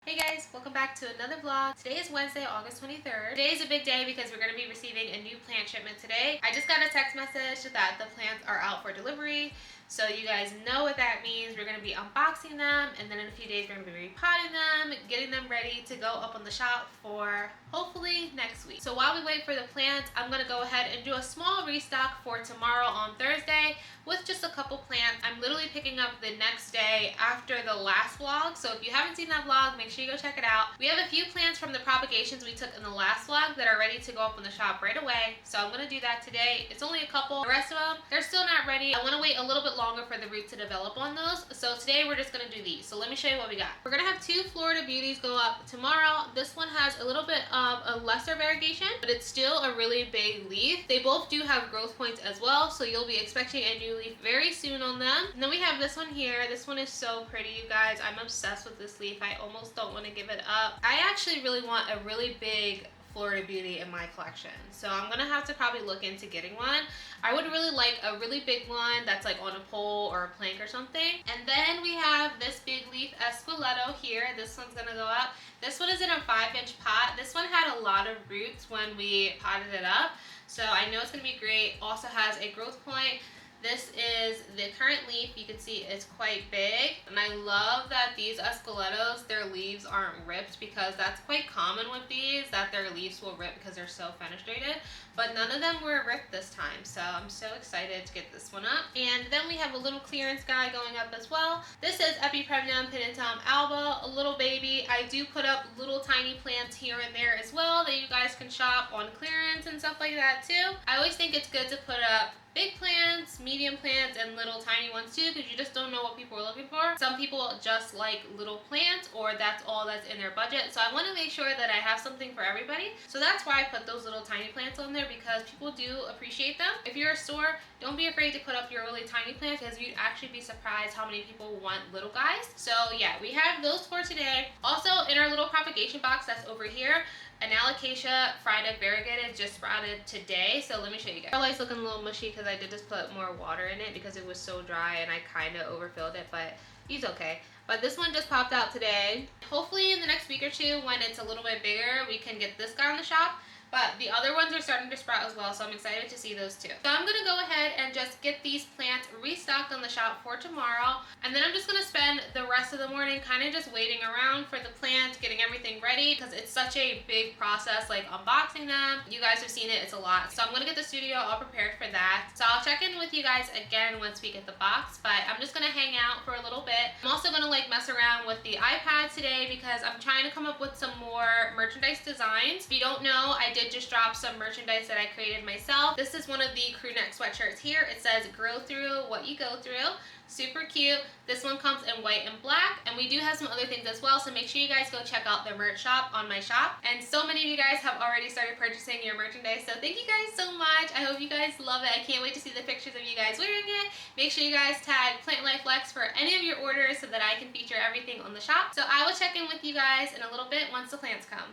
Hey guys, welcome back to another vlog. Today is Wednesday, August 23rd. Today is a big day because we're going to be receiving a new plant shipment today. I just got a text message that the plants are out for delivery. So you guys know what that means. We're going to be unboxing them, and then in a few days we're going to be repotting them, getting them ready to go up on the shop for hopefully next week. So while we wait for the plants, I'm going to go ahead and do a small restock for tomorrow on Thursday with just a couple plants. I'm literally picking up the next day after the last vlog. So if you haven't seen that vlog, make sure you go check it out. We have a few plants from the propagations we took in the last vlog that are ready to go up in the shop right away. So I'm going to do that today. It's only a couple. The rest of them, they're still not ready. I want to wait a little bit longer for the root to develop on those. So today we're just going to do these. So let me show you what we got. We're going to have two Florida Beauties go up tomorrow. This one has a little bit of a lesser variegation, but it's still a really big leaf. They both do have growth points as well, so you'll be expecting a new leaf very soon on them. And then we have this one here. This one is so pretty, you guys. I'm obsessed with this leaf. I almost don't want to give it up. I actually really want a really big Florida Beauty in my collection, so I'm gonna have to probably look into getting one. I would really like a really big one that's like on a pole or a plank or something. And then we have this big leaf Esqueleto here. This one's gonna go up. This one is in a 5-inch pot. This one had a lot of roots when we potted it up, so I know it's gonna be great. Also has a growth point. This is the current leaf. You can see it's quite big, and I love that these Esqueletos, their leaves aren't ripped, because that's quite common with these, that their leaves will rip because they're so fenestrated, but none of them were ripped this time, so I'm so excited to get this one up. And then we have a little clearance guy going up as well. This is Epipremnum Pinitum alba, a little baby. I do put up little tiny plants here and there as well that you guys can shop on clearance and stuff like that too. I always think it's good to put up big plants, medium plants, and little tiny ones too, because you just don't know what people are looking for. Some people just like little plants, or that's all that's in their budget. So I want to make sure that I have something for everybody. So that's why I put those little tiny plants on there, because people do appreciate them. If you're a store, don't be afraid to put up your really tiny plants, because you'd actually be surprised how many people want little guys. So yeah, we have those for today. Also in our little propagation box that's over here, an alocasia fried variegated just sprouted today. So let me show you guys. Our light's looking a little mushy because I did just put more water in it because it was so dry and I kind of overfilled it, but he's okay. But this one just popped out today. Hopefully in the next week or two, when it's a little bit bigger, we can get this guy in the shop. But the other ones are starting to sprout as well, so I'm excited to see those too. So I'm gonna go ahead and just get these plants restocked on the shop for tomorrow. And then I'm just gonna spend the rest of the morning kind of just waiting around for the plants, getting everything ready, because it's such a big process, like unboxing them. You guys have seen it, it's a lot. So I'm gonna get the studio all prepared for that. So I'll check in with you guys again once we get the box, but I'm just gonna hang out for a little bit. I'm also gonna like mess around with the iPad today because I'm trying to come up with some more merchandise designs. If you don't know, I did just drop some merchandise that I created myself. This is one of the crew neck sweatshirts here. It says grow through what you go through. Super cute. This one comes in white and black, and we do have some other things as well, so make sure you guys go check out the merch shop on my shop. And so many of you guys have already started purchasing your merchandise, so thank you guys so much. I hope you guys love it. I can't wait to see the pictures of you guys wearing it. Make sure you guys tag Plant Life Lex for any of your orders so that I can feature everything on the shop. So I will check in with you guys in a little bit once the plants come.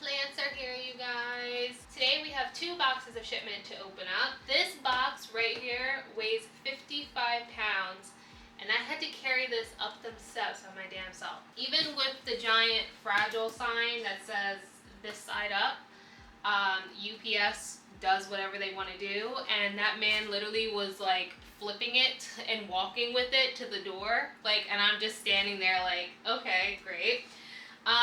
Plants are here, you guys. Today we have 2 boxes of shipment to open up. This box right here weighs 55 pounds, and I had to carry this up them steps on my damn self. Even with the giant fragile sign that says this side up, UPS does whatever they want to do, and that man literally was like flipping it and walking with it to the door, like, and I'm just standing there like, okay, great.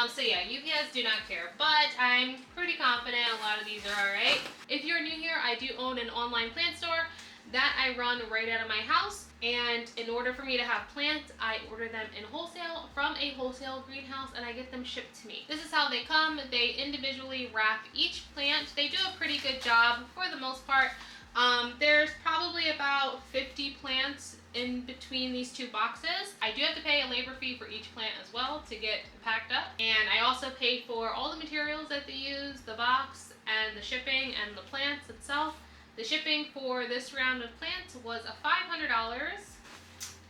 So yeah, UPS do not care, but I'm pretty confident a lot of these are alright. If you're new here, I do own an online plant store that I run right out of my house, and in order for me to have plants, I order them in wholesale from a wholesale greenhouse, and I get them shipped to me. This is how they come. They individually wrap each plant. They do a pretty good job for the most part. There's probably about 50 plants in between these 2 boxes. I do have to pay a labor fee for each plant as well to get packed up. And I also pay for all the materials that they use, the box and the shipping and the plants itself. The shipping for this round of plants was a $500.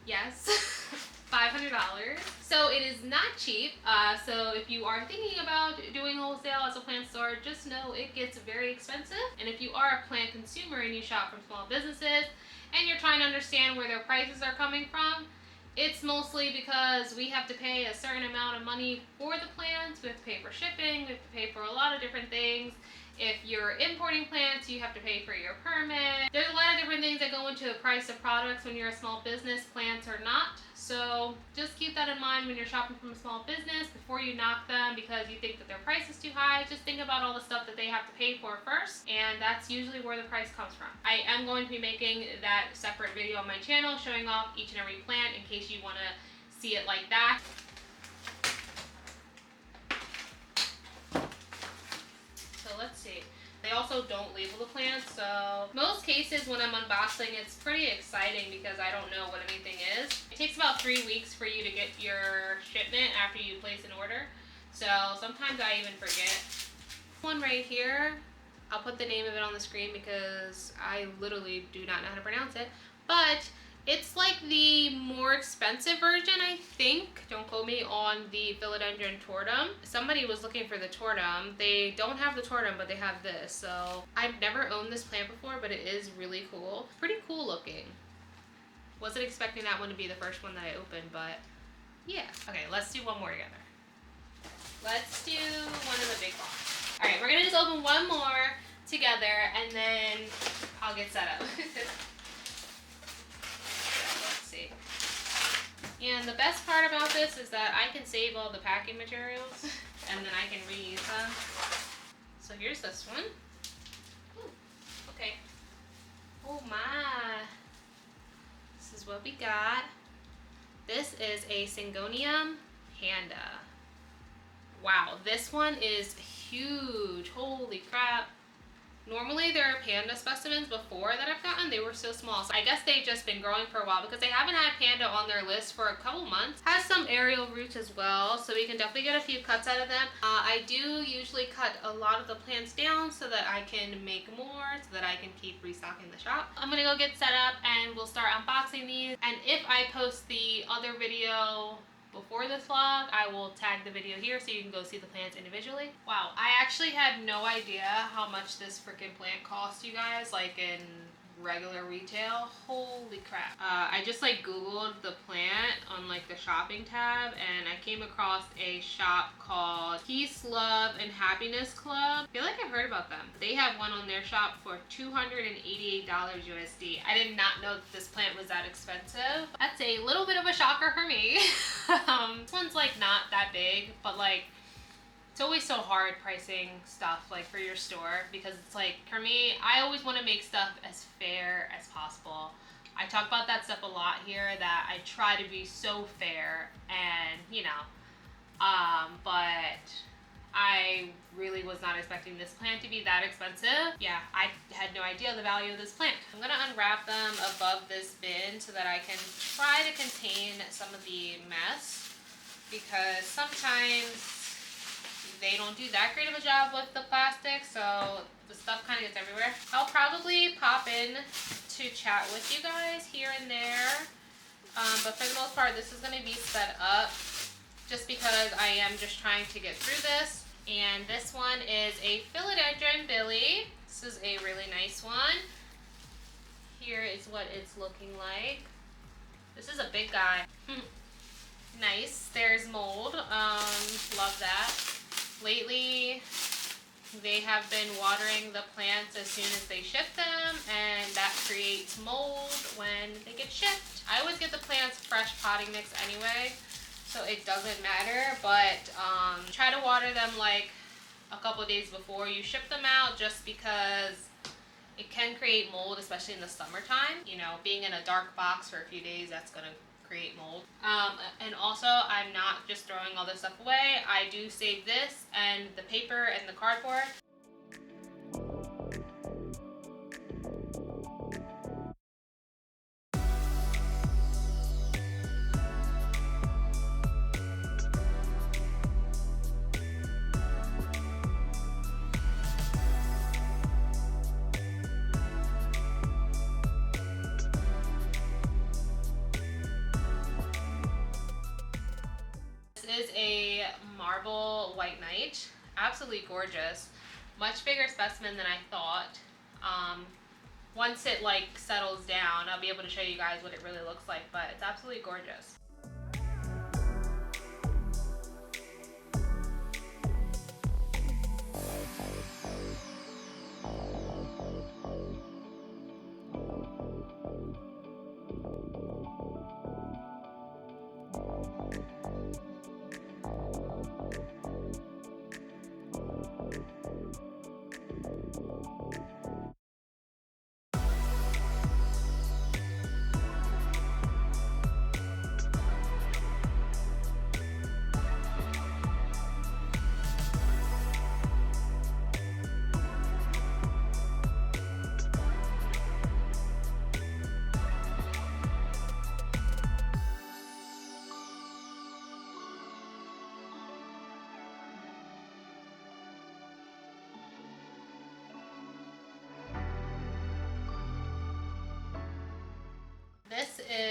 Yes, $500. So it is not cheap. So if you are thinking about doing wholesale as a plant store, just know it gets very expensive. And if you are a plant consumer and you shop from small businesses and you're trying to understand where their prices are coming from, It's mostly because we have to pay a certain amount of money for the plants. We have to pay for shipping. We have to pay for a lot of different things. If you're importing plants, you have to pay for your permit. There's a lot of different things that go into the price of products when you're a small business, plants or not. So just keep that in mind when you're shopping from a small business before you knock them because you think that their price is too high. Just think about all the stuff that they have to pay for first, and that's usually where the price comes from. I am going to be making that separate video on my channel showing off each and every plant in case you want to see it like that. So let's see. They also don't label the plants, so most cases when I'm unboxing, it's pretty exciting because I don't know what anything is. It takes about 3 weeks for you to get your shipment after you place an order, so sometimes I even forget. One right here, I'll put the name of it on the screen because I literally do not know how to pronounce it, but it's like the more expensive version, I think. Don't quote me on the philodendron tortum. Somebody was looking for the tortum. They don't have the tortum, but they have this. So I've never owned this plant before, but it is really cool. Pretty cool looking. Wasn't expecting that one to be the first one that I opened, but yeah. Okay, let's do one more together. Let's do one of the big ones. All right, we're gonna just open one more together and then I'll get set up. And the best part about this is that I can save all the packing materials and then I can reuse them. So here's this one. Ooh, okay. Oh my. This is what we got. This is a Syngonium Panda. Wow, this one is huge. Holy crap. Normally there are panda specimens before that I've gotten. They were so small. So I guess they've just been growing for a while because they haven't had panda on their list for a couple months. Has some aerial roots as well, so we can definitely get a few cuts out of them. I do usually cut a lot of the plants down so that I can make more, so that I can keep restocking the shop. I'm gonna go get set up and we'll start unboxing these. And if I post the other video before this vlog, I will tag the video here so you can go see the plants individually. Wow, I actually had no idea how much this freaking plant cost, you guys, like in regular retail. Holy crap. I just like Googled the plant on like the shopping tab and I came across a shop called Peace, Love, and Happiness Club. I feel like I've heard about them. They have one on their shop for $288 USD. I did not know that this plant was that expensive. That's a little bit of a shocker for me. This one's like not that big, but like it's always so hard pricing stuff like for your store because it's like, for me, I always want to make stuff as fair as possible. I talk about that stuff a lot here, that I try to be so fair and, you know, but I really was not expecting this plant to be that expensive. Yeah, I had no idea the value of this plant. I'm gonna unwrap them above this bin so that I can try to contain some of the mess because sometimes they don't do that great of a job with the plastic, so the stuff kind of gets everywhere. I'll probably pop in to chat with you guys here and there, but for the most part, this is going to be set up just because I am just trying to get through this. And this one is a philodendron Billy. This is a really nice one. Here is what it's looking like. This is a big guy. Nice. There's mold. Love that. Lately, they have been watering the plants as soon as they ship them, and that creates mold when they get shipped. I always get the plants fresh potting mix anyway, so it doesn't matter, but try to water them like a couple of days before you ship them out just because it can create mold, especially in the summertime. You know, being in a dark box for a few days, that's gonna create mold. And also, I'm not just throwing all this stuff away. I do save this and the paper and the cardboard. Is a marble white knight. Absolutely gorgeous. Much bigger specimen than I thought. Once it like settles down, I'll be able to show you guys what it really looks like, but it's absolutely gorgeous.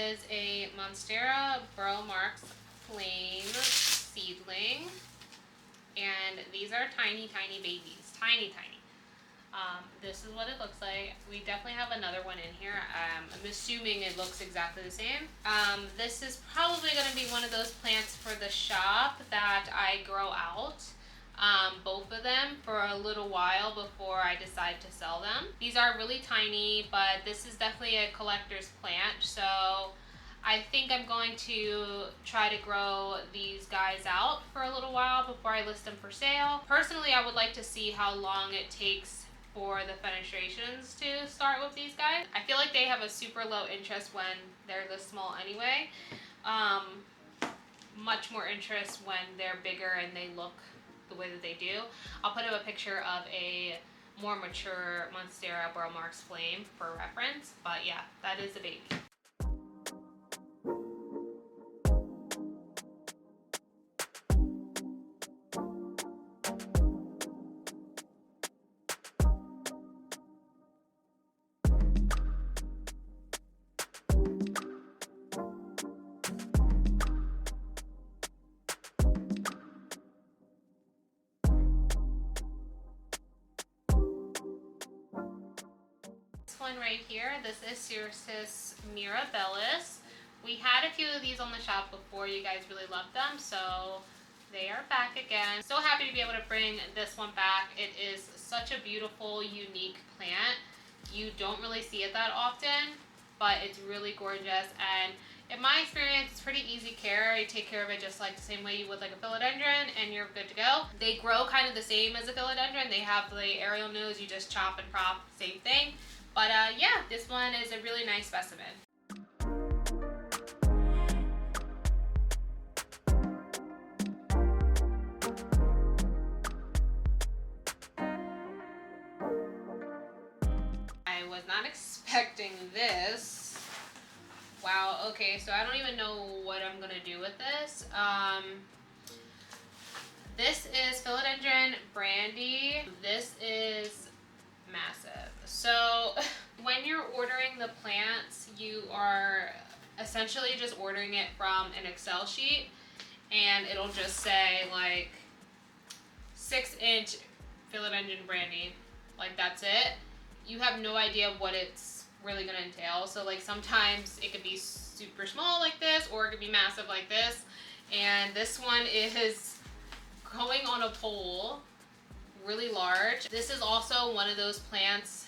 is a Monstera Burl Marks Flame seedling. And these are tiny, tiny babies. Tiny, tiny. This is what it looks like. We definitely have another one in here. I'm assuming it looks exactly the same. This is probably going to be one of those plants for the shop that I grow out. Both of them for a little while before I decide to sell them. These are really tiny, but this is definitely a collector's plant, so I think I'm going to try to grow these guys out for a little while before I list them for sale. Personally, I would like to see how long it takes for the fenestrations to start with these guys. I feel like they have a super low interest when they're this small anyway. Much more interest when they're bigger and they look the way that they do. I'll put up a picture of a more mature Monstera Burl Marks Flame for reference, but yeah, that is a baby. One right here, this is Cirrus mirabilis. We had a few of these on the shop before. You guys really loved them, so they are back again. So happy to be able to bring this one back. It is such a beautiful, unique plant. You don't really see it that often, but it's really gorgeous, and in my experience, it's pretty easy care. You take care of it just like the same way you would like a philodendron, and you're good to go. They grow kind of the same as a philodendron. They have the aerial nose, you just chop and prop, same thing. But yeah, this one is a really nice specimen. I was not expecting this. Wow, okay, so I don't even know what I'm gonna do with this. This is Philodendron Brandy. This is massive. So when you're ordering the plants, you are essentially just ordering it from an Excel sheet, and it'll just say like 6-inch Philodendron Brandy, like that's it. You have no idea what it's really gonna entail. So like sometimes it could be super small like this, or it could be massive like this, and this one is going on a pole, really large. This is also one of those plants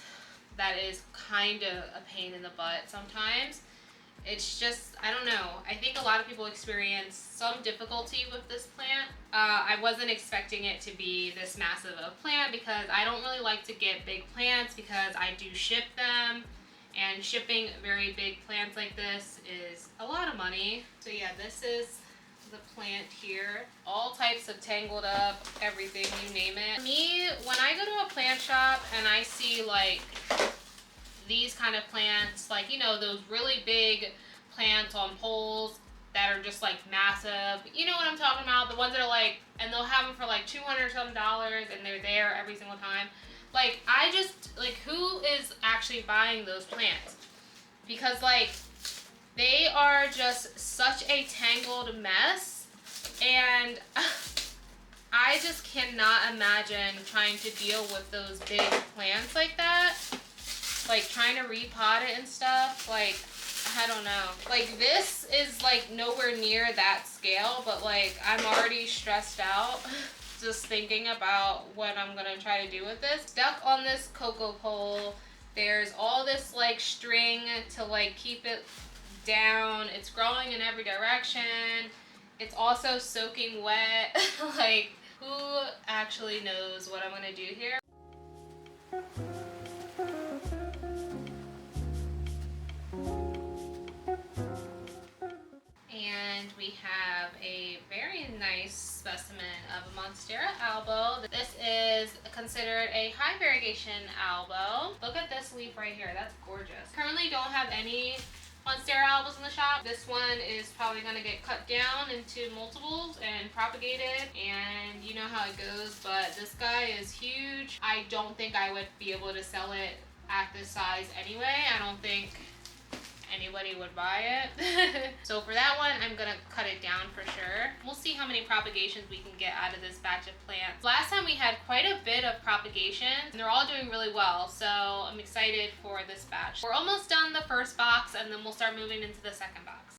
that is kind of a pain in the butt sometimes. It's just, I don't know. I think a lot of people experience some difficulty with this plant. I wasn't expecting it to be this massive of a plant because I don't really like to get big plants because I do ship them, and shipping very big plants like this is a lot of money. So yeah, this is the plant here. All types of tangled up, everything, you name it. Me, when I go to a plant shop and I see like these kind of plants, like, you know, those really big plants on poles that are just like massive, you know what I'm talking about, the ones that are like, and they'll have them for like $200 something and they're there every single time. Like, I just, like, who is actually buying those plants? Because like, they are just such a tangled mess, and I just cannot imagine trying to deal with those big plants like that. Like trying to repot it and stuff. Like, I don't know. Like, this is like nowhere near that scale, but like I'm already stressed out just thinking about what I'm gonna try to do with this. Stuck on this cocoa pole. There's all this like string to like keep it down. It's growing in every direction. It's also soaking wet. Like, who actually knows what I'm gonna do here? And we have a very nice specimen of a Monstera albo. This is considered a high variegation albo. Look at this leaf right here. That's gorgeous. Currently don't have any Monstera albos in the shop. This one is probably going to get cut down into multiples and propagated, and you know how it goes, but this guy is huge. I don't think I would be able to sell it at this size anyway. I don't think anybody anybody would buy it. So for that one, I'm gonna cut it down for sure. We'll see how many propagations we can get out of this batch of plants. Last time we had quite a bit of propagation, and they're all doing really well, so I'm excited for this batch. We're almost done the first box, and then we'll start moving into the second box.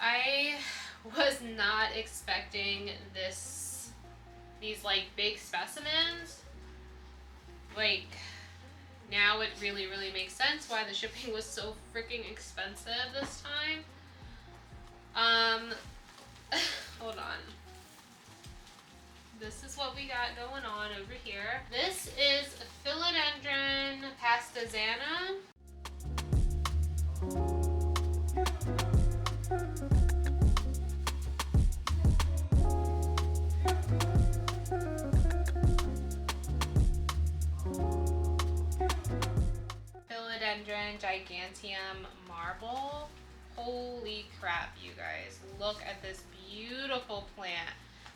I was not expecting these like big specimens. Like, now it really makes sense why the shipping was so freaking expensive this time. Hold on. This is what we got going on over here. This is Philodendron pastazana. Philodendron giganteum marble. Holy crap, you guys. Look at this beautiful plant.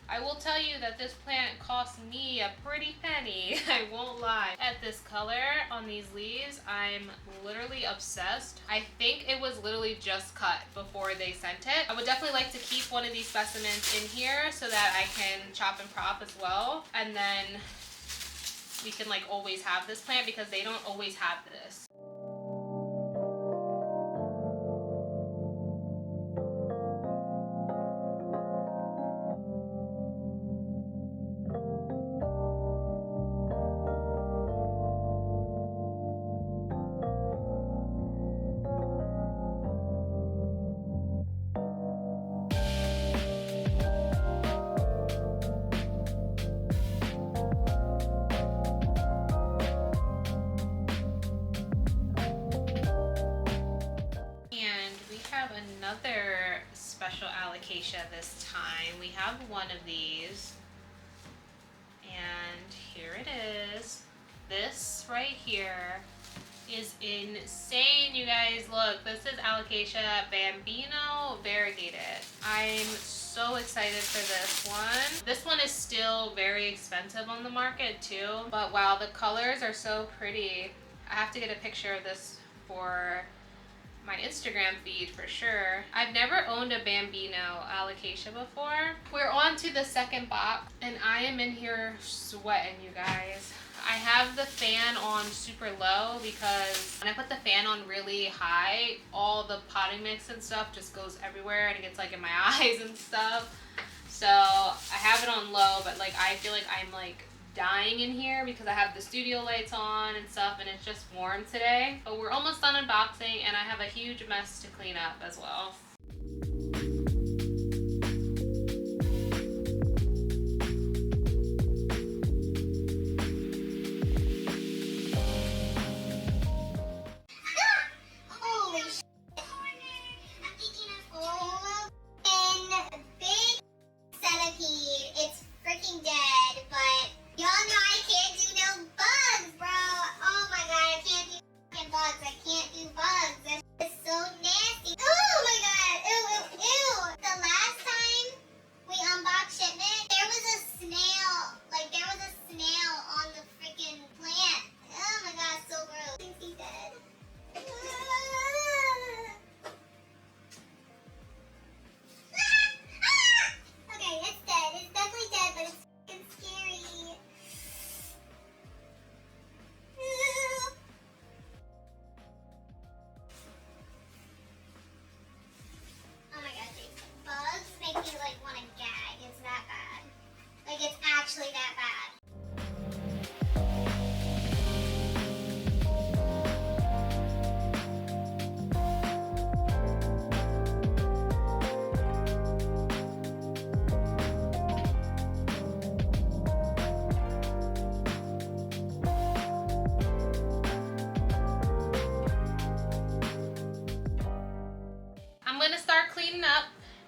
I will tell you that this plant cost me a pretty penny. I won't lie. At this color on these leaves, I'm literally obsessed. I think it was literally just cut before they sent it. I would definitely like to keep one of these specimens in here so that I can chop and prop as well. And then we can like always have this plant because they don't always have this. Another special alocasia this time. We have one of these, and here it is. This right here is insane, you guys. Look, this is Alocasia Bambino variegated. I'm so excited for this one. This one is still very expensive on the market too, but wow, the colors are so pretty. I have to get a picture of this for my Instagram feed for sure. I've never owned a Bambino Alocasia before. We're on to the second box, and I am in here sweating, you guys. I have the fan on super low because when I put the fan on really high, all the potting mix and stuff just goes everywhere and it gets like in my eyes and stuff. So I have it on low, but like I feel like I'm like dying in here because I have the studio lights on and stuff, and it's just warm today. But we're almost done unboxing, and I have a huge mess to clean up as well.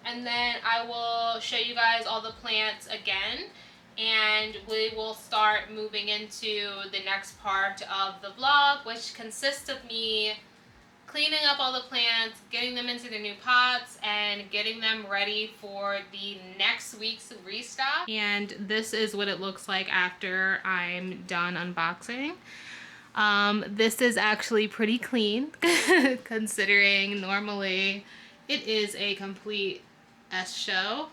And then I will show you guys all the plants again, and we will start moving into the next part of the vlog, which consists of me cleaning up all the plants, getting them into their new pots, and getting them ready for the next week's restock. And this is what it looks like after I'm done unboxing. This is actually pretty clean considering normally it is a complete S show,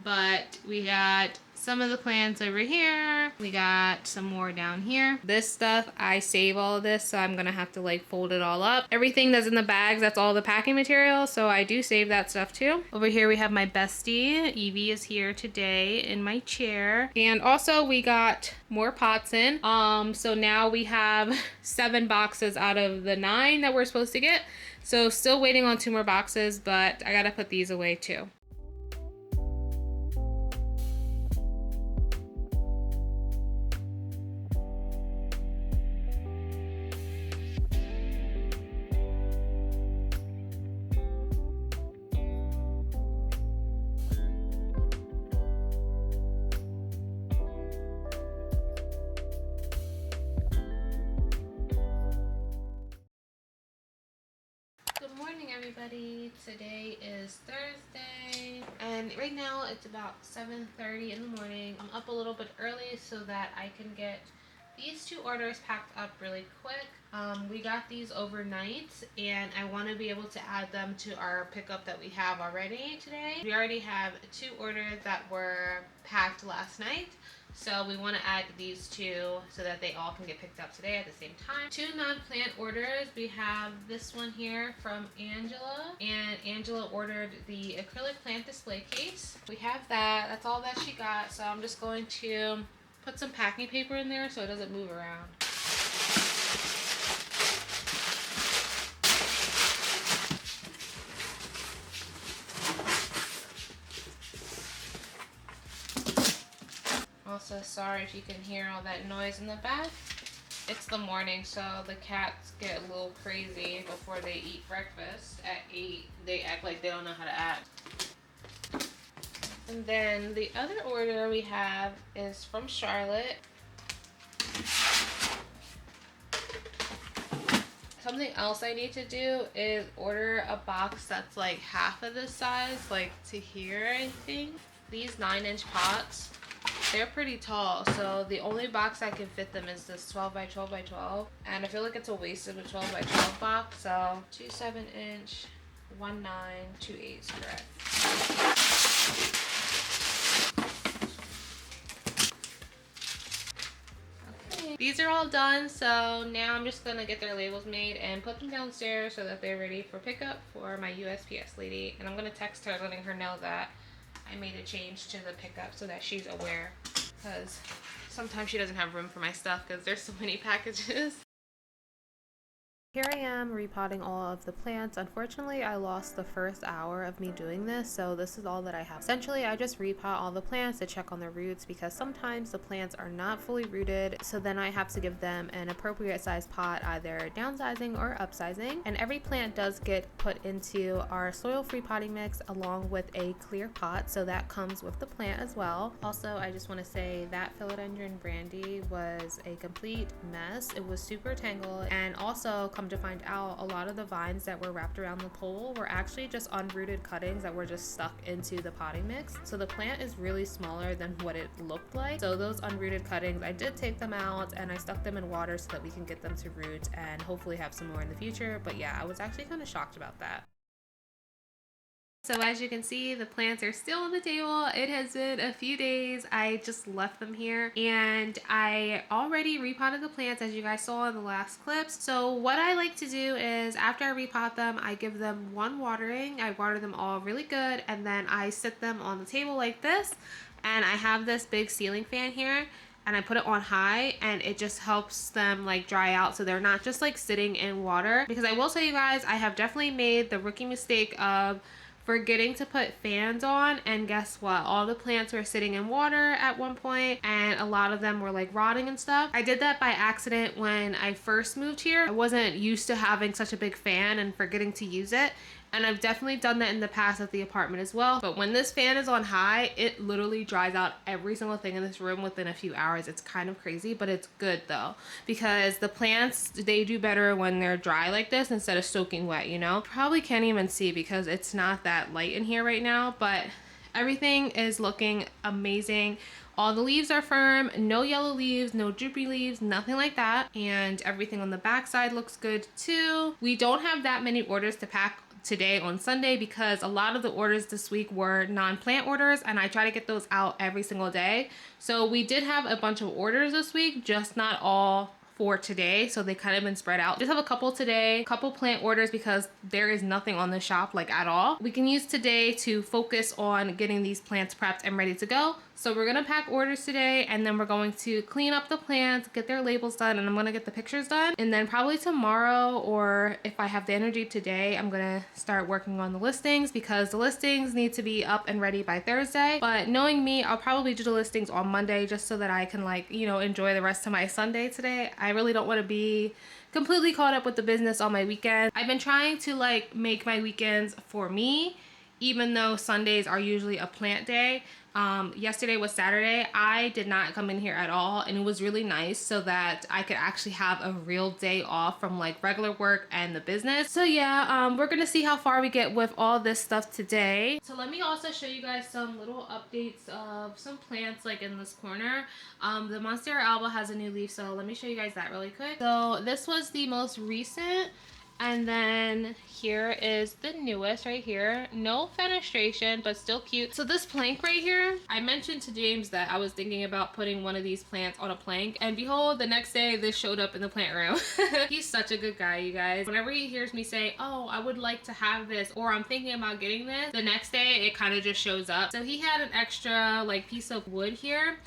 but we got some of the plants over here. We got some more down here. This stuff, I save all of this, so I'm gonna have to like fold it all up. Everything that's in the bags, that's all the packing material, so I do save that stuff too. Over here we have my bestie. Evie is here today in my chair. And also we got more pots in. So now we have 7 boxes out of the 9 that we're supposed to get. So still waiting on 2 more boxes, but I gotta put these away too. Good morning, everybody. Today is Thursday, and right now it's about 7:30 in the morning. I'm up a little bit early so that I can get these 2 orders packed up really quick. We got these overnight, and I want to be able to add them to our pickup that we have already today. We already have 2 orders that were packed last night. So we want to add these 2 so that they all can get picked up today at the same time. 2 non-plant orders. We have this one here from Angela, and Angela ordered the acrylic plant display case. We have that. That's all that she got. So I'm just going to put some packing paper in there so it doesn't move around. Also, sorry if you can hear all that noise in the back. It's the morning, so the cats get a little crazy before they eat breakfast at 8. They act like they don't know how to act. And then the other order we have is from Charlotte. Something else I need to do is order a box that's like half of this size, like to here, I think. These 9-inch pots. They're pretty tall, so the only box I can fit them is this 12 by 12 by 12, and I feel like it's a waste of a 12 by 12 box. So 2 7-inch, 1 9, 2 8s, correct. Okay, these are all done, so now I'm just gonna get their labels made and put them downstairs so that they're ready for pickup for my USPS lady. And I'm gonna text her letting her know that I made a change to the pickup so that she's aware, because sometimes she doesn't have room for my stuff because there's so many packages. Here I am repotting all of the plants. Unfortunately, I lost the first hour of me doing this, so this is all that I have. Essentially, I just repot all the plants to check on their roots because sometimes the plants are not fully rooted, so then I have to give them an appropriate size pot, either downsizing or upsizing. And every plant does get put into our soil-free potting mix along with a clear pot, so that comes with the plant as well. Also, I just want to say that philodendron brandy was a complete mess. It was super tangled, and also to find out, a lot of the vines that were wrapped around the pole were actually just unrooted cuttings that were just stuck into the potting mix. So the plant is really smaller than what it looked like. So those unrooted cuttings, I did take them out and I stuck them in water so that we can get them to root and hopefully have some more in the future. But yeah, I was actually kind of shocked about that. So as you can see, the plants are still on the table. It has been a few days. I just left them here and I already repotted the plants, as you guys saw in the last clips. So what I like to do is after I repot them, I give them 1 watering. I water them all really good, and then I sit them on the table like this, and I have this big ceiling fan here and I put it on high, and it just helps them like dry out so they're not just like sitting in water. Because I will tell you guys, I have definitely made the rookie mistake of forgetting to put fans on, and guess what, all the plants were sitting in water at one point and a lot of them were like rotting and stuff. I did that by accident when I first moved here. I wasn't used to having such a big fan and forgetting to use it, And I've definitely done that in the past at the apartment as well. But when this fan is on high, it literally dries out every single thing in this room within a few hours. It's kind of crazy, but it's good though, because the plants, they do better when they're dry like this instead of soaking wet, you know? Probably can't even see because it's not that light in here right now, but everything is looking amazing. All the leaves are firm, no yellow leaves, no droopy leaves, nothing like that. And everything on the back side looks good too. We don't have that many orders to pack today on Sunday because a lot of the orders this week were non-plant orders, and I try to get those out every single day. So we did have a bunch of orders this week, just not all for today, so they kind of been spread out. Just have a couple today, couple plant orders because there is nothing on the shop like at all. We can use today to focus on getting these plants prepped and ready to go. So we're gonna pack orders today, and then we're going to clean up the plants, get their labels done, and I'm gonna get the pictures done. And then probably tomorrow, or if I have the energy today, I'm gonna start working on the listings because the listings need to be up and ready by Thursday. But knowing me, I'll probably do the listings on Monday just so that I can, like, you know, enjoy the rest of my Sunday today. I really don't want to be completely caught up with the business on my weekend. I've been trying to like make my weekends for me, even though Sundays are usually a plant day. Yesterday was Saturday. I did not come in here at all, and it was really nice so that I could actually have a real day off from like regular work and the business. So yeah, we're gonna see how far we get with all this stuff today. So let me also show you guys some little updates of some plants like in this corner. The Monstera alba has a new leaf, so let me show you guys that really quick. So this was the most recent. And then here is the newest right here. No fenestration, but still cute. So this plank right here, I mentioned to James that I was thinking about putting one of these plants on a plank, and behold, the next day this showed up in the plant room. He's such a good guy, you guys. Whenever he hears me say, oh, I would like to have this, or I'm thinking about getting this, the next day it kind of just shows up. So he had an extra like piece of wood here,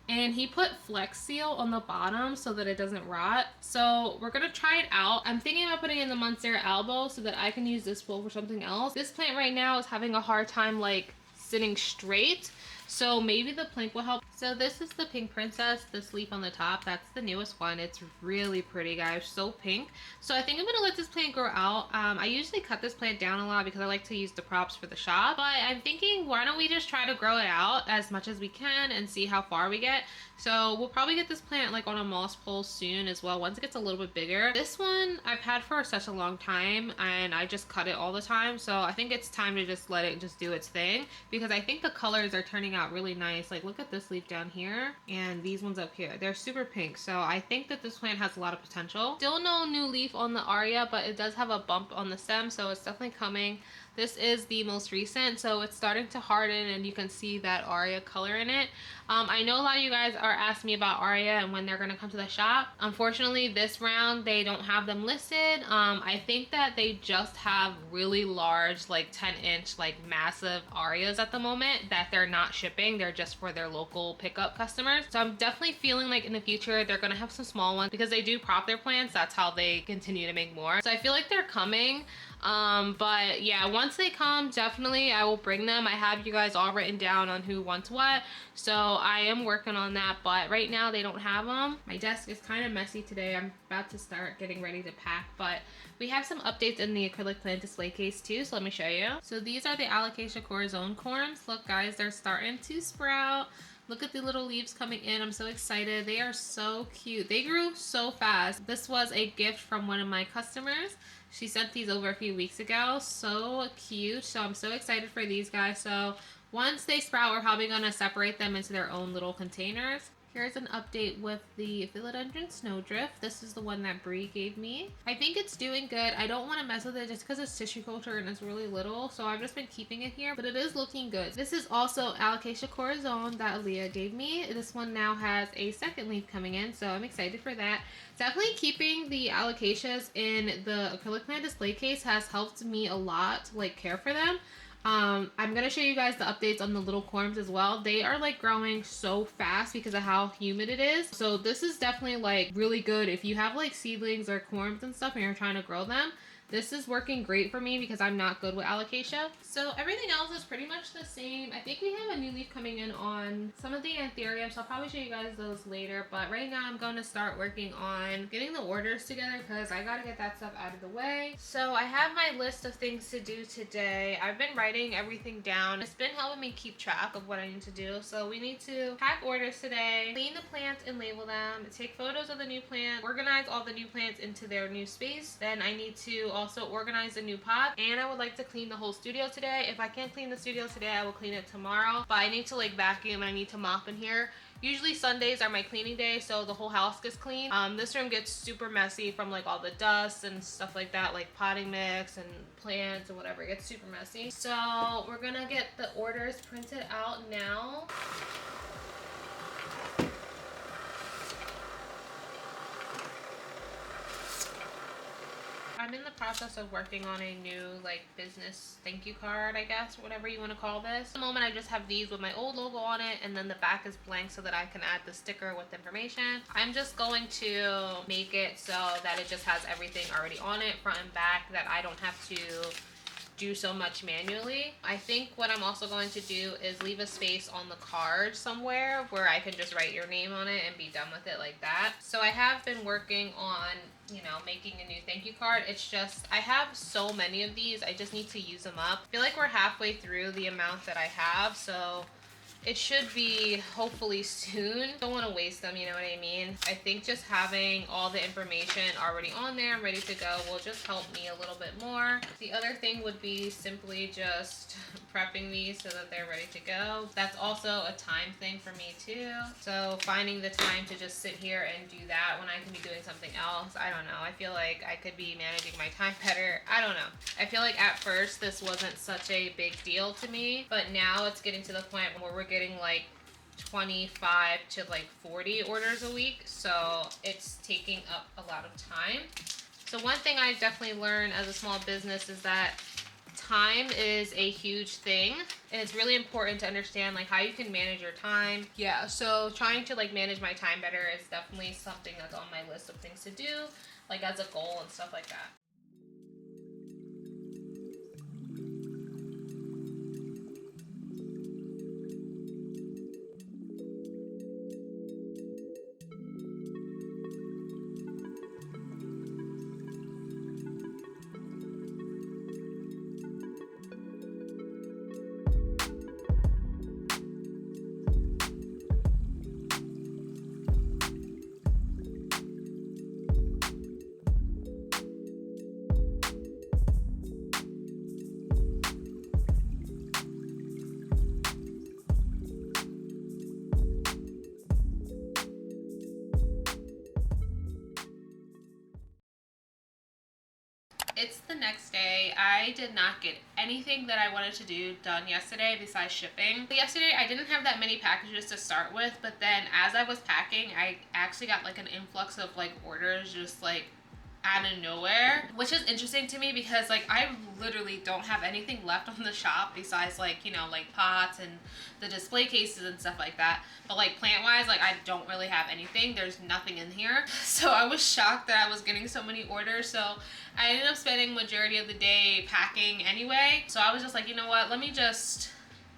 and he put Flex Seal on the bottom so that it doesn't rot. So we're gonna try it out. I'm thinking about putting in the Monstera alba so that I can use this pole for something else. This plant right now is having a hard time like sitting straight, so maybe the plank will help. So this is the Pink Princess, this leaf on the top. That's the newest one. It's really pretty, guys, so pink. So I think I'm gonna let this plant grow out. I usually cut this plant down a lot because I like to use the props for the shop, but I'm thinking why don't we just try to grow it out as much as we can and see how far we get. So we'll probably get this plant like on a moss pole soon as well, once it gets a little bit bigger. This one I've had for such a long time, and I just cut it all the time. So I think it's time to just let it just do its thing, because I think the colors are turning out really nice. Like look at this leaf down here and these ones up here. They're super pink. So I think that this plant has a lot of potential. Still no new leaf on the Aria, but it does have a bump on the stem, so it's definitely coming. This is the most recent, so it's starting to harden and you can see that Aria color in it. I know a lot of you guys are asking me about Aria and when they're gonna come to the shop. Unfortunately, this round they don't have them listed. I think that they just have really large, like 10-inch, like massive Arias at the moment that they're not shipping. They're just for their local pickup customers. So I'm definitely feeling like in the future they're gonna have some small ones because they do prop their plants. That's how they continue to make more. So I feel like they're coming. But yeah, once they come, definitely I will bring them. I have you guys all written down on who wants what, so I am working on that, but right now they don't have them. My desk is kind of messy today. I'm about to start getting ready to pack, but we have some updates in the acrylic plant display case too, so let me show you. So these are the Alocasia Corazon corms. Look guys, they're starting to sprout. Look at the little leaves coming in. I'm so excited. They are so cute. They grew so fast. This was a gift from one of my customers. She sent these over a few weeks ago. So cute. So I'm so excited for these guys. So once they sprout, we're probably going to separate them into their own little containers. Here's an update with the Philodendron Snowdrift. This is the one that Brie gave me. I think it's doing good. I don't want to mess with it just because it's tissue culture and it's really little. So I've just been keeping it here, but it is looking good. This is also Alocasia Corazon that Aaliyah gave me. This one now has a second leaf coming in, so I'm excited for that. Definitely keeping the Alocasias in the acrylic plant display case has helped me a lot to like care for them. I'm gonna show you guys the updates on the little corms as well. They are like growing so fast because of how humid it is. So this is definitely like really good if you have like seedlings or corms and stuff and you're trying to grow them. This is working great for me because I'm not good with alocasia. So everything else is pretty much the same. I think we have a new leaf coming in on some of the anthuriums, so I'll probably show you guys those later. But right now I'm going to start working on getting the orders together because I got to get that stuff out of the way. So I have my list of things to do today. I've been writing everything down. It's been helping me keep track of what I need to do. So we need to pack orders today, clean the plants and label them, take photos of the new plant, organize all the new plants into their new space. Then I need to also organize the new pot, and I would like to clean the whole studio today. If I can't clean the studio today, I will clean it tomorrow. But I need to like vacuum and I need to mop in here. Usually Sundays are my cleaning day, so the whole house gets clean. This room gets super messy from like all the dust and stuff like that, like potting mix and plants and whatever. It gets super messy. So we're gonna get the orders printed out now. I'm in the process of working on a new like business thank you card, I guess, whatever you want to call this. At the moment I just have these with my old logo on it, and then the back is blank so that I can add the sticker with information. I'm just going to make it so that it just has everything already on it, front and back, that I don't have to do so much manually. I think what I'm also going to do is leave a space on the card somewhere where I can just write your name on it and be done with it like that. So I have been working on, you know, making a new thank you card. It's just, I have so many of these, I just need to use them up. I feel like we're halfway through the amount that I have, so it should be hopefully soon. Don't want to waste them, you know what I mean? I think just having all the information already on there and ready to go will just help me a little bit more. The other thing would be simply just prepping these so that they're ready to go. That's also a time thing for me too. So finding the time to just sit here and do that when I can be doing something else, I don't know. I feel like I could be managing my time better. I don't know. I feel like at first this wasn't such a big deal to me, but now it's getting to the point where we're getting like 25 to like 40 orders a week, so it's taking up a lot of time. So one thing I've definitely learned as a small business is that time is a huge thing, and it's really important to understand like how you can manage your time. Yeah, so trying to like manage my time better is definitely something that's on my list of things to do, like as a goal and stuff like that. It's the next day. I did not get anything that I wanted to do done yesterday besides shipping. Yesterday I didn't have that many packages to start with, but then as I was packing, I actually got like an influx of like orders just like out of nowhere, which is interesting to me because like I literally don't have anything left on the shop besides like, you know, like pots and the display cases and stuff like that. But like plant wise, like I don't really have anything. There's nothing in here. So I was shocked that I was getting so many orders. So I ended up spending majority of the day packing anyway. So I was just like, you know what, let me just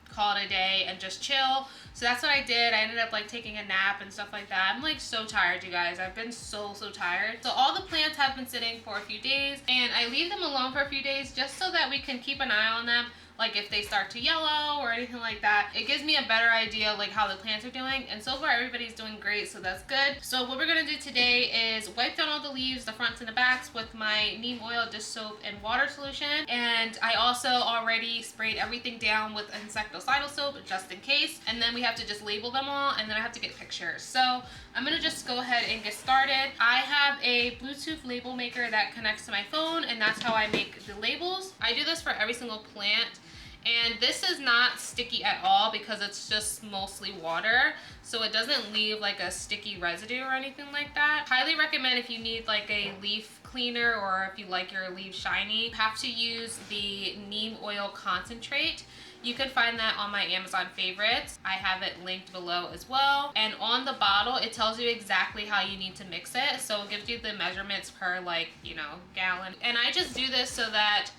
call it a day and just chill. So that's what I did. I ended up like taking a nap and stuff like that. I'm like so tired, you guys. I've been so tired. So all the plants have been sitting for a few days, and I leave them alone for a few days just so that we can keep an eye on them. Like if they start to yellow or anything like that, it gives me a better idea like how the plants are doing. And so far everybody's doing great, so that's good. So what we're gonna do today is wipe down all the leaves, the fronts and the backs, with my neem oil, dish soap, and water solution. And I also already sprayed everything down with insecticidal soap just in case. And then we have to just label them all, and then I have to get pictures. So I'm gonna just go ahead and get started. I have a Bluetooth label maker that connects to my phone, and that's how I make the labels. I do this for every single plant. And this is not sticky at all because it's just mostly water, so it doesn't leave like a sticky residue or anything like that. Highly recommend if you need like a leaf cleaner or if you like your leaves shiny, you have to use the neem oil concentrate. You can find that on my Amazon favorites. I have it linked below as well. And on the bottle, it tells you exactly how you need to mix it. So it gives you the measurements per, like, you know, gallon. And I just do this so that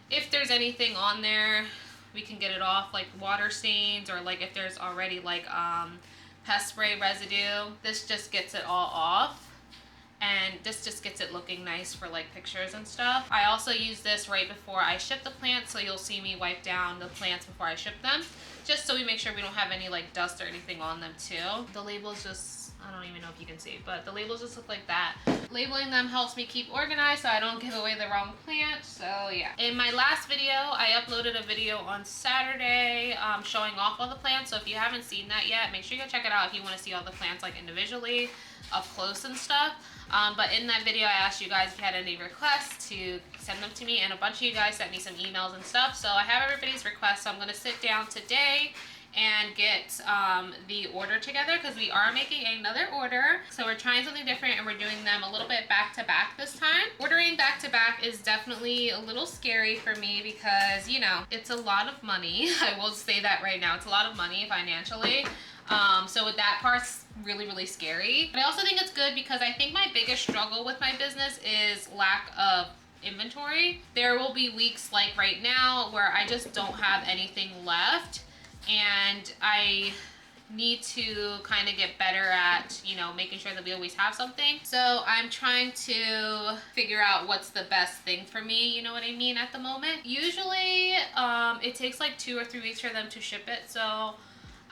if there's anything on there, we can get it off, like water stains, or like if there's already like pest spray residue. This just gets it all off. And this just gets it looking nice for like pictures and stuff. I also use this right before I ship the plants, so you'll see me wipe down the plants before I ship them, just so we make sure we don't have any like dust or anything on them too. The labels just, I don't even know if you can see, but the labels just look like that. Labeling them helps me keep organized so I don't give away the wrong plant, so yeah. In my last video, I uploaded a video on Saturday showing off all the plants, so if you haven't seen that yet, make sure you go check it out if you want to see all the plants like individually, up close and stuff. But in that video, I asked you guys if you had any requests to send them to me, and a bunch of you guys sent me some emails and stuff. So I have everybody's requests, so I'm going to sit down today and get the order together, because we are making another order. So we're trying something different, and we're doing them a little bit back to back this time. Ordering back to back is definitely a little scary for me because, you know, it's a lot of money. I will say that right now. It's a lot of money financially. So that part's really, really scary. But I also think it's good because I think my biggest struggle with my business is lack of inventory. There will be weeks like right now where I just don't have anything left, and I need to kind of get better at, you know, making sure that we always have something. So I'm trying to figure out what's the best thing for me, you know what I mean, at the moment. Usually it takes like 2 or 3 weeks for them to ship it, so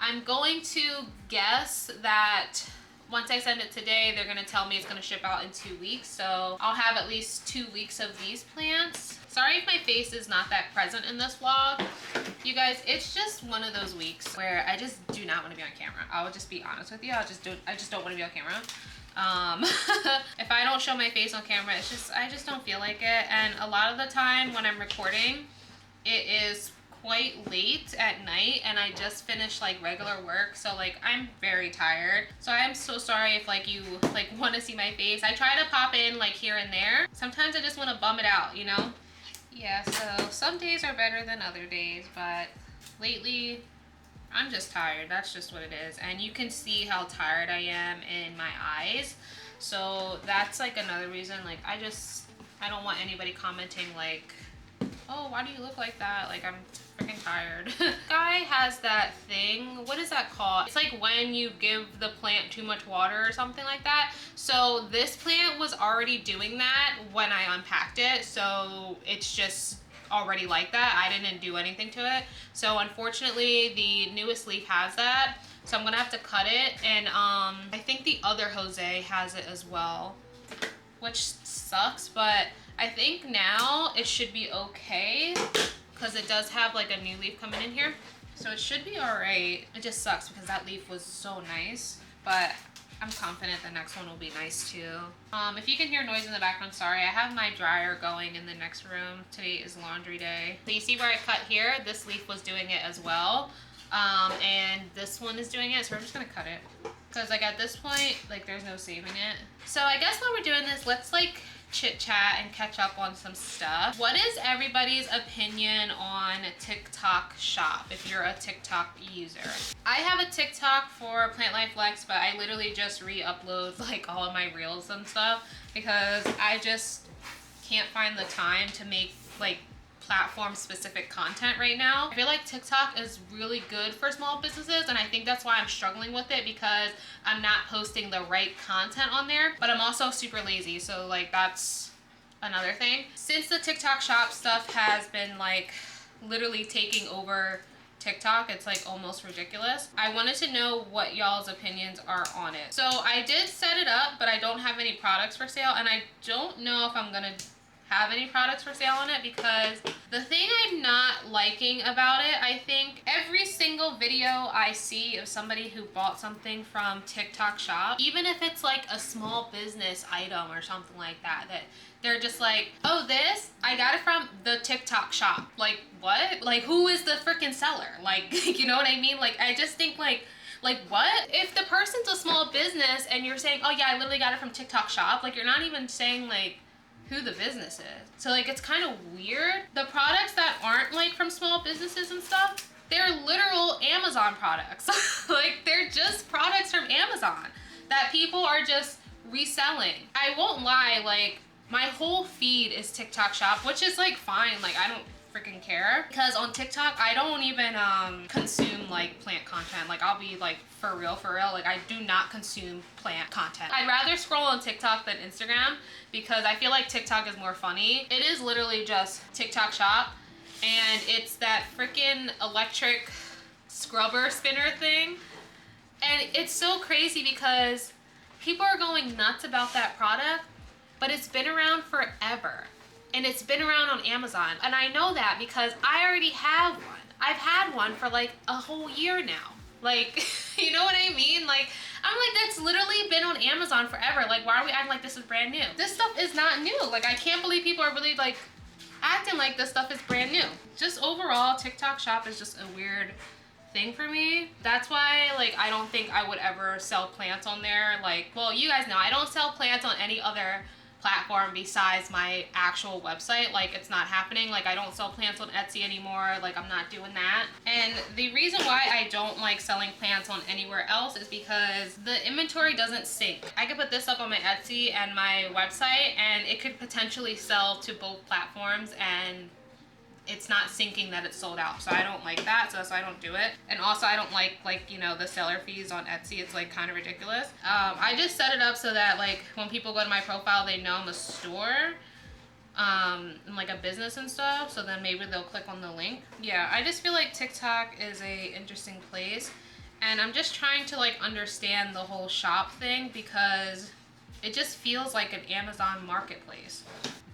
I'm going to guess that once I send it today, they're gonna tell me it's gonna ship out in 2 weeks. So I'll have at least 2 weeks of these plants. Sorry if my face is not that present in this vlog. You guys, it's just one of those weeks where I just do not want to be on camera. I will just be honest with you. I just don't want to be on camera. If I don't show my face on camera, it's just, I just don't feel like it. And a lot of the time when I'm recording, it is quite late at night, and I just finished like regular work, so like I'm very tired. So I am so sorry if like you like want to see my face. I try to pop in like here and there. Sometimes I just want to bum it out, you know? Yeah, so some days are better than other days, but lately I'm just tired. That's just what it is. And you can see how tired I am in my eyes. So that's like another reason, like I don't want anybody commenting like, oh, why do you look like that? Like, I'm freaking tired. Guy has that thing, what is that called? It's like when you give the plant too much water or something like that. So this plant was already doing that when I unpacked it, so it's just already like that. I didn't do anything to it. So unfortunately, the newest leaf has that. So I'm gonna have to cut it, and I think the other Jose has it as well, which sucks, but I think now it should be okay because it does have like a new leaf coming in here. So it should be all right. It just sucks because that leaf was so nice, but I'm confident the next one will be nice too. If you can hear noise in the background, sorry. I have my dryer going in the next room. Today is laundry day. So you see where I cut here? This leaf was doing it as well. And this one is doing it, so we're just gonna cut it. Because like at this point, like there's no saving it. So I guess while we're doing this, let's like chit chat and catch up on some stuff. What is everybody's opinion on TikTok shop if you're a TikTok user? I have a TikTok for Plant Life Lex, but I literally just re-upload like all of my reels and stuff because I just can't find the time to make like platform specific content right now. I feel like TikTok is really good for small businesses, and I think that's why I'm struggling with it, because I'm not posting the right content on there, but I'm also super lazy, so like that's another thing. Since the TikTok shop stuff has been like literally taking over TikTok, it's like almost ridiculous. I wanted to know what y'all's opinions are on it. So I did set it up, but I don't have any products for sale, and I don't know if I'm gonna have any products for sale on it, because the thing I'm not liking about it, I think every single video I see of somebody who bought something from TikTok shop, even if it's like a small business item or something like that, that they're just like, oh, this, I got it from the TikTok shop. Like, what? Like, who is the freaking seller? Like, you know what I mean? Like, I just think like what? If the person's a small business and you're saying, oh yeah, I literally got it from TikTok shop, like you're not even saying like who the business is. So like it's kind of weird. The products that aren't like from small businesses and stuff, they're literal Amazon products. Like, they're just products from Amazon that people are just reselling. I won't lie, like, my whole feed is TikTok shop, which is like fine. Like, I don't freaking care, because on TikTok I don't even consume like plant content. Like, I'll be like, for real, like, I do not consume plant content. I'd rather scroll on TikTok than Instagram, because I feel like TikTok is more funny. It is literally just TikTok shop, and it's that freaking electric scrubber spinner thing, and it's so crazy because people are going nuts about that product, but it's been around forever. And it's been around on Amazon. And I know that because I already have one. I've had one for like a whole year now. Like, you know what I mean? Like, I'm like, that's literally been on Amazon forever. Like, why are we acting like this is brand new? This stuff is not new. Like, I can't believe people are really like acting like this stuff is brand new. Just overall, TikTok shop is just a weird thing for me. That's why, like, I don't think I would ever sell plants on there. Like, well, you guys know I don't sell plants on any other platform besides my actual website. Like, it's not happening. Like, I don't sell plants on Etsy anymore. Like, I'm not doing that. And the reason why I don't like selling plants on anywhere else is because the inventory doesn't sync. I could put this up on my Etsy and my website, and it could potentially sell to both platforms, and it's not syncing that it's sold out. So I don't like that, so that's why I don't do it. And also, I don't like, you know, the seller fees on Etsy. It's like kind of ridiculous. I just set it up so that, like, when people go to my profile, they know I'm a store, and like a business and stuff, so then maybe they'll click on the link. Yeah, I just feel like TikTok is a interesting place, and I'm just trying to like understand the whole shop thing, because it just feels like an Amazon marketplace.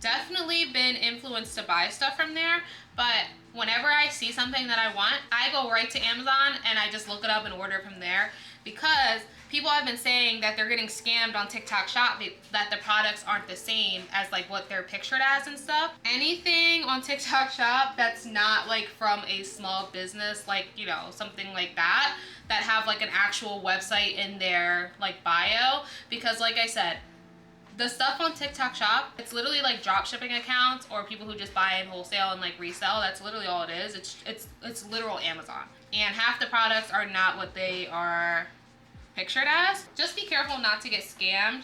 Definitely been influenced to buy stuff from there, but whenever I see something that I want, I go right to Amazon and I just look it up and order from there, because people have been saying that they're getting scammed on TikTok shop, that the products aren't the same as like what they're pictured as and stuff. Anything on TikTok shop that's not like from a small business, like, you know, something like that have like an actual website in their like bio, because like I said, the stuff on TikTok shop, it's literally like drop shipping accounts or people who just buy in wholesale and like resell. That's literally all it is. It's literal Amazon. And half the products are not what they are pictured as. Just be careful not to get scammed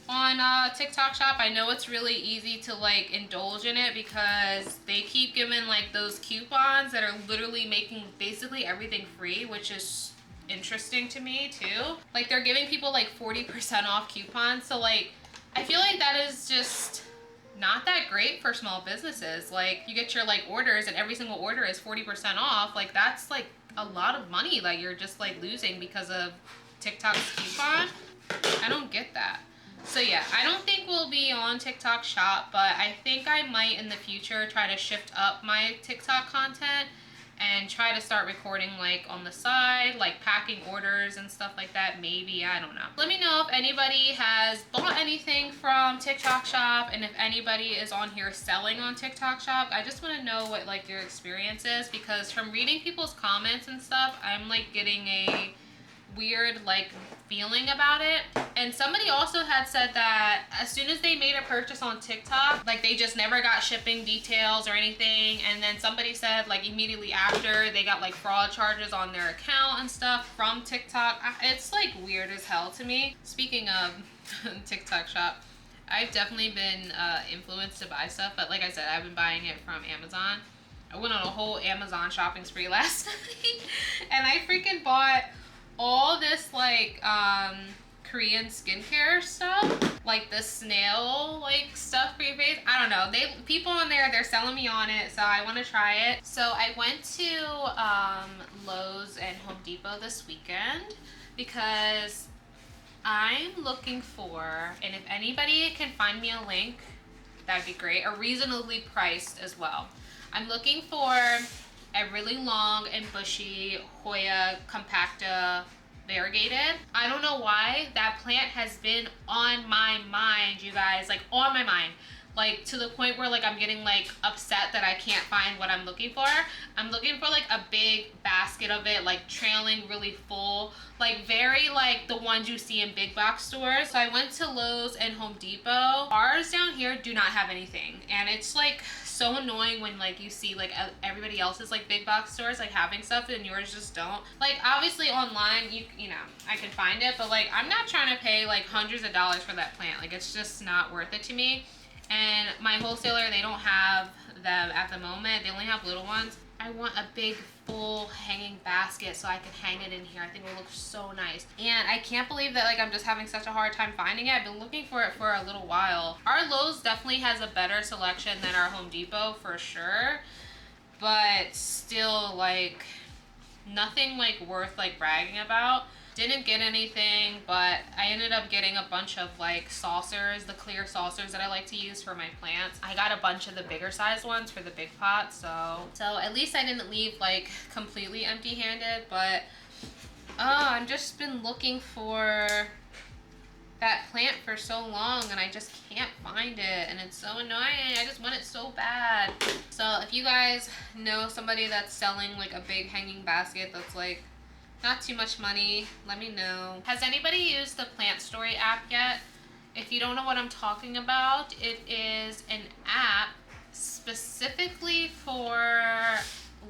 on TikTok shop. I know it's really easy to like indulge in it, because they keep giving like those coupons that are literally making basically everything free, which is interesting to me too. Like, they're giving people like 40% off coupons. So like, I feel like that is just not that great for small businesses. Like, you get your like orders and every single order is 40% off. Like, that's like a lot of money that you're just like losing because of TikTok's coupon. I don't get that. So yeah, I don't think we'll be on TikTok shop, but I think I might in the future try to shift up my TikTok content and try to start recording like on the side, like packing orders and stuff like that. Maybe, I don't know. Let me know if anybody has bought anything from TikTok shop, and if anybody is on here selling on TikTok shop. I just want to know what like your experience is, because from reading people's comments and stuff, I'm like getting a weird like feeling about it. And somebody also had said that as soon as they made a purchase on TikTok, like they just never got shipping details or anything, and then somebody said like immediately after they got like fraud charges on their account and stuff from TikTok. It's like weird as hell to me. Speaking of TikTok shop, I've definitely been influenced to buy stuff, but like I said, I've been buying it from Amazon. I went on a whole Amazon shopping spree last night, and I freaking bought all this like Korean skincare stuff, like the snail like stuff for your face. I don't know, people on there, they're selling me on it, so I want to try it. So I went to Lowe's and Home Depot this weekend because I'm looking for, and if anybody can find me a link, that'd be great, a reasonably priced as well. I'm looking for a really long and bushy Hoya compacta variegated. I don't know why that plant has been on my mind, you guys, like on my mind, like to the point where like I'm getting like upset that I can't find what I'm looking for. I'm looking for like a big basket of it, like trailing really full, like very like the ones you see in big box stores. So I went to Lowe's and Home Depot. Ours down here do not have anything, and it's like so annoying when like you see like everybody else's like big box stores like having stuff and yours just don't. Like obviously online you know I can find it, but like I'm not trying to pay like hundreds of dollars for that plant. Like it's just not worth it to me. And my wholesaler, they don't have them at the moment. They only have little ones. I want a big full hanging basket so I can hang it in here. I think it will look so nice. And I can't believe that like I'm just having such a hard time finding it. I've been looking for it for a little while. Our Lowe's definitely has a better selection than our Home Depot for sure. But still like nothing like worth like bragging about. Didn't get anything, but I ended up getting a bunch of like saucers, the clear saucers that I like to use for my plants. I got a bunch of the bigger size ones for the big pots, so at least I didn't leave like completely empty-handed. But I've just been looking for that plant for so long and I just can't find it, and it's so annoying. I just want it so bad. So if you guys know somebody that's selling like a big hanging basket that's like not too much money, let me know. Has anybody used the Plant Story app yet? If you don't know what I'm talking about, it is an app specifically for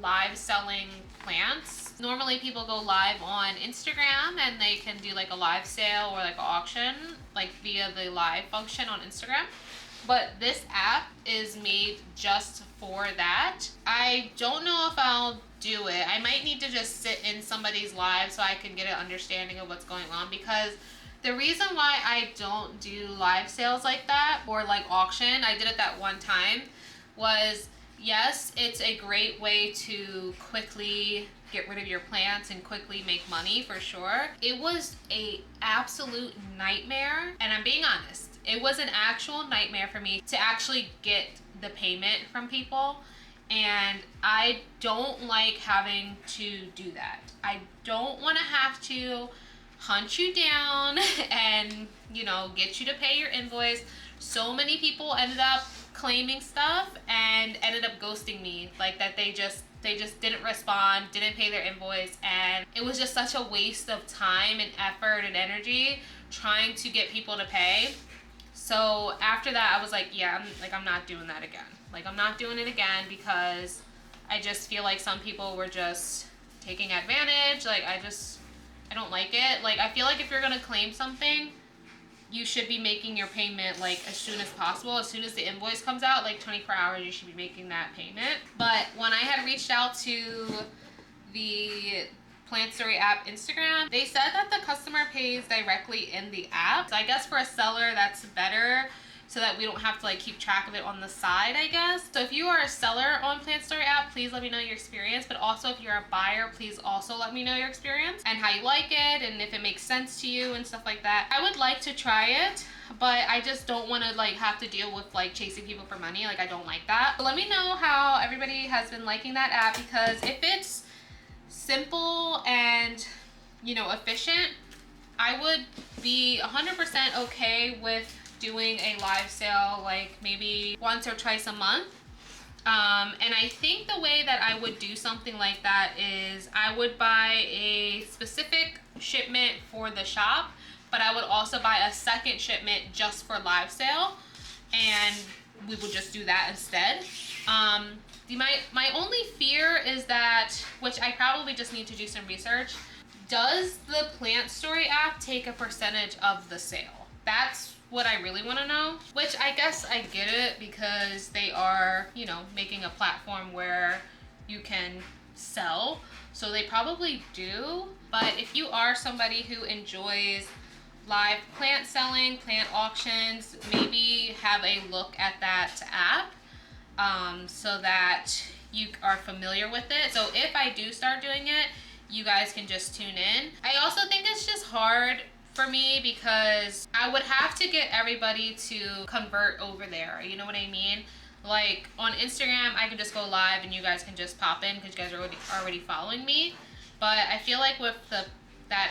live selling plants. Normally people go live on Instagram and they can do like a live sale or like an auction like via the live function on Instagram. But this app is made just for that. I don't know if I'll do it. I might need to just sit in somebody's live so I can get an understanding of what's going on, because the reason why I don't do live sales like that or like auction, I did it that one time, was yes, it's a great way to quickly get rid of your plants and quickly make money for sure. It was a absolute nightmare, and I'm being honest. It was an actual nightmare for me to actually get the payment from people. And I don't like having to do that. I don't want to have to hunt you down and, you know, get you to pay your invoice. So many people ended up claiming stuff and ended up ghosting me. Like that they just didn't respond, didn't pay their invoice, and it was just such a waste of time and effort and energy trying to get people to pay. So after that, I was like, yeah, I'm not doing that again. Like, I'm not doing it again, because I just feel like some people were just taking advantage. Like, I don't like it. Like, I feel like if you're going to claim something, you should be making your payment, like, as soon as possible. As soon as the invoice comes out, like, 24 hours, you should be making that payment. But when I had reached out to the Plant Story app Instagram, they said that the customer pays directly in the app. So I guess for a seller, that's better, so that we don't have to like keep track of it on the side, I guess. So if you are a seller on Plant Story app, please let me know your experience. But also if you're a buyer, please also let me know your experience and how you like it and if it makes sense to you and stuff like that. I would like to try it, but I just don't want to like have to deal with like chasing people for money. Like, I don't like that. So let me know how everybody has been liking that app, because if it's simple and, you know, efficient, I would be 100% okay with doing a live sale like maybe once or twice a month. And I think the way that I would do something like that is I would buy a specific shipment for the shop, but I would also buy a second shipment just for live sale, and we would just do that instead. My only fear is that, which I probably just need to do some research, does the Plant Story app take a percentage of the sale? That's what I really want to know, which I guess I get it, because they are, you know, making a platform where you can sell, so they probably do. But if you are somebody who enjoys live plant selling, plant auctions, maybe have a look at that app, so that you are familiar with it. So if I do start doing it, you guys can just tune in. I also think it's just hard for me, because I would have to get everybody to convert over there. You know what I mean? Like on Instagram, I can just go live and you guys can just pop in because you guys are already following me. But I feel like with that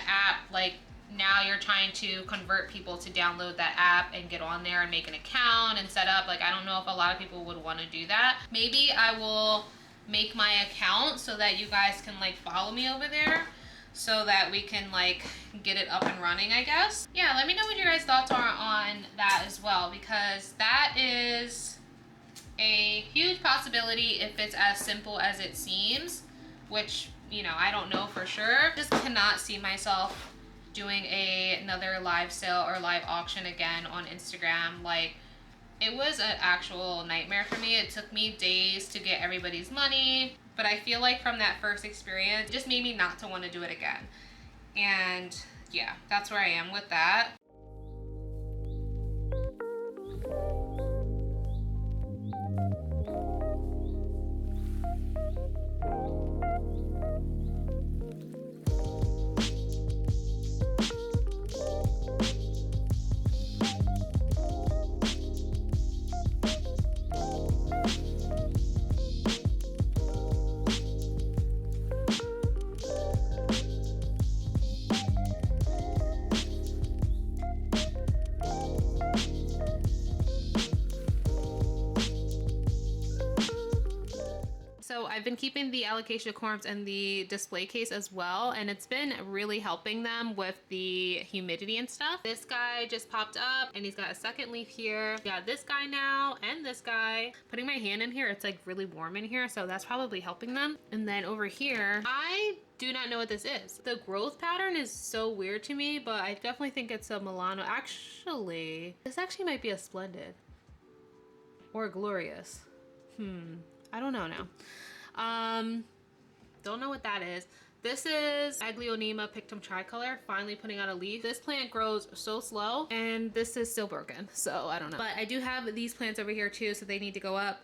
app, like now you're trying to convert people to download that app and get on there and make an account and set up. Like, I don't know if a lot of people would want to do that. Maybe I will make my account so that you guys can like follow me over there, so that we can like get it up and running, I guess. Yeah, let me know what your guys' thoughts are on that as well, because that is a huge possibility if it's as simple as it seems, which, you know, I don't know for sure. Just cannot see myself doing another live sale or live auction again on Instagram. Like, it was an actual nightmare for me. It took me days to get everybody's money, but I feel like from that first experience, it just made me not to want to do it again. And yeah, that's where I am with that. So I've been keeping the alocasia corms in the display case as well, and it's been really helping them with the humidity and stuff. This guy just popped up and he's got a second leaf here. Got this guy now and this guy. Putting my hand in here, it's like really warm in here, so that's probably helping them. And then over here, I do not know what this is. The growth pattern is so weird to me, but I definitely think it's a Milano. Actually, this actually might be a Splendid or a Glorious. I don't know now. Don't know what that is. This is Aglaonema Pictum Tricolor, finally putting out a leaf. This plant grows so slow, and this is still broken, so I don't know. But I do have these plants over here too, so they need to go up.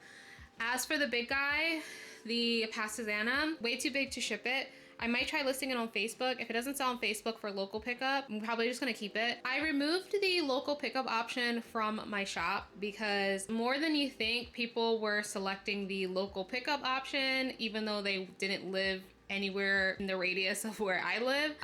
As for the big guy, the Pastazanum, way too big to ship it. I might try listing it on Facebook. If it doesn't sell on Facebook for local pickup, I'm probably just gonna keep it. I removed the local pickup option from my shop because more than you think, people were selecting the local pickup option, even though they didn't live anywhere in the radius of where I live,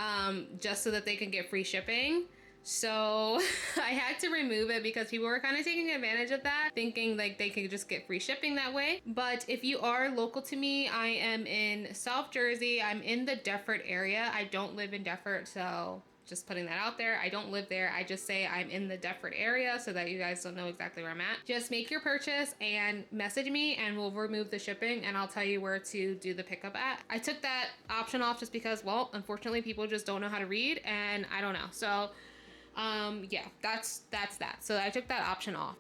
just so that they can get free shipping. So I had to remove it because people were kind of taking advantage of that, thinking like they could just get free shipping that way. But if you are local to me, I am in South Jersey. I'm in the Deptford area. I don't live in Deptford, so just putting that out there. I don't live there. I just say I'm in the Deptford area so that you guys don't know exactly where I'm at. Just make your purchase and message me and we'll remove the shipping and I'll tell you where to do the pickup at. I took that option off just because, well, unfortunately people just don't know how to read and I don't know. So yeah, that's that. So I took that option off.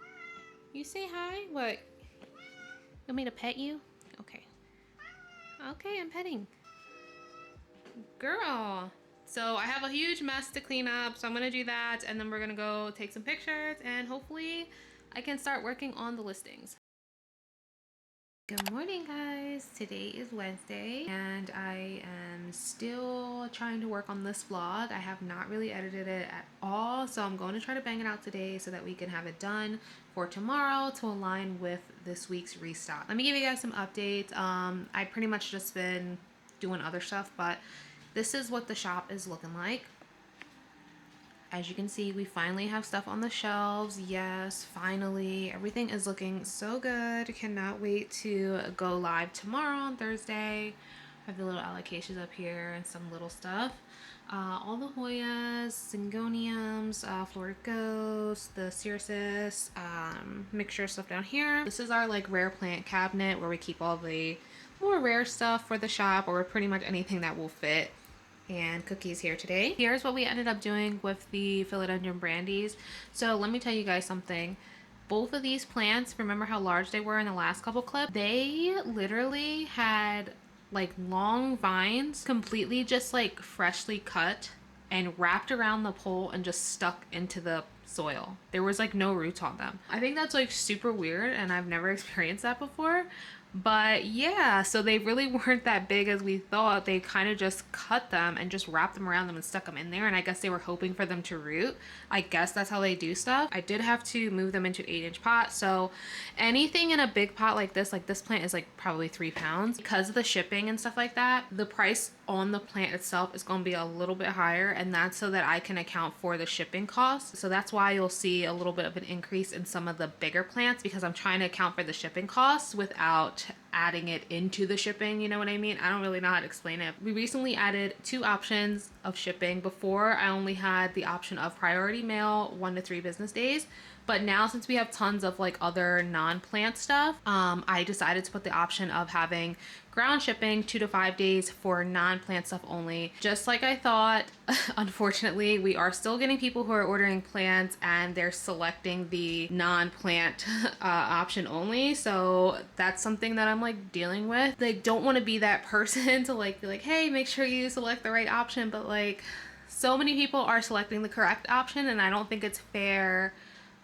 You say hi? What? You want me to pet you? Okay. Okay, I'm petting. Girl. So I have a huge mess to clean up, so I'm gonna do that and then we're gonna go take some pictures and hopefully I can start working on the listings. Good morning, guys. Today is Wednesday and I am still trying to work on this vlog. I have not really edited it at all, so I'm going to try to bang it out today so that we can have it done for tomorrow to align with this week's restock. Let me give you guys some updates. I pretty much just been doing other stuff, but this is what the shop is looking like. As you can see, we finally have stuff on the shelves. Yes, finally. Everything is looking so good. Cannot wait to go live tomorrow on Thursday. I have the little allocations up here and some little stuff. All the Hoyas, Syngoniums, Florida Ghost, the Cirrus, mixture stuff down here. This is our like rare plant cabinet where we keep all the more rare stuff for the shop or pretty much anything that will fit. And cookies here today. Here's what we ended up doing with the philodendron brandies. So let me tell you guys something. Both of these plants, remember how large they were in the last couple clips? They literally had like long vines completely just like freshly cut and wrapped around the pole and just stuck into the soil. There was like no roots on them. I think that's like super weird and I've never experienced that before. But yeah, so they really weren't that big as we thought. They kind of just cut them and just wrapped them around them and stuck them in there. And I guess they were hoping for them to root. I guess that's how they do stuff. I did have to move them into 8-inch pots. So anything in a big pot like this plant is like probably 3 pounds. Because of the shipping and stuff like that, the price on the plant itself is going to be a little bit higher. And that's so that I can account for the shipping costs. So that's why you'll see a little bit of an increase in some of the bigger plants because I'm trying to account for the shipping costs without adding it into the shipping, you know what I mean? I don't really know how to explain it. We recently added 2 options of shipping. Before, I only had the option of priority mail 1 to 3 business days. But now since we have tons of like other non-plant stuff, I decided to put the option of having ground shipping 2 to 5 days for non-plant stuff only. Just like I thought, unfortunately, we are still getting people who are ordering plants and they're selecting the non-plant option only. So that's something that I'm like dealing with. They don't want to be that person to like be like, hey, make sure you select the right option. But like so many people are selecting the correct option, and I don't think it's fair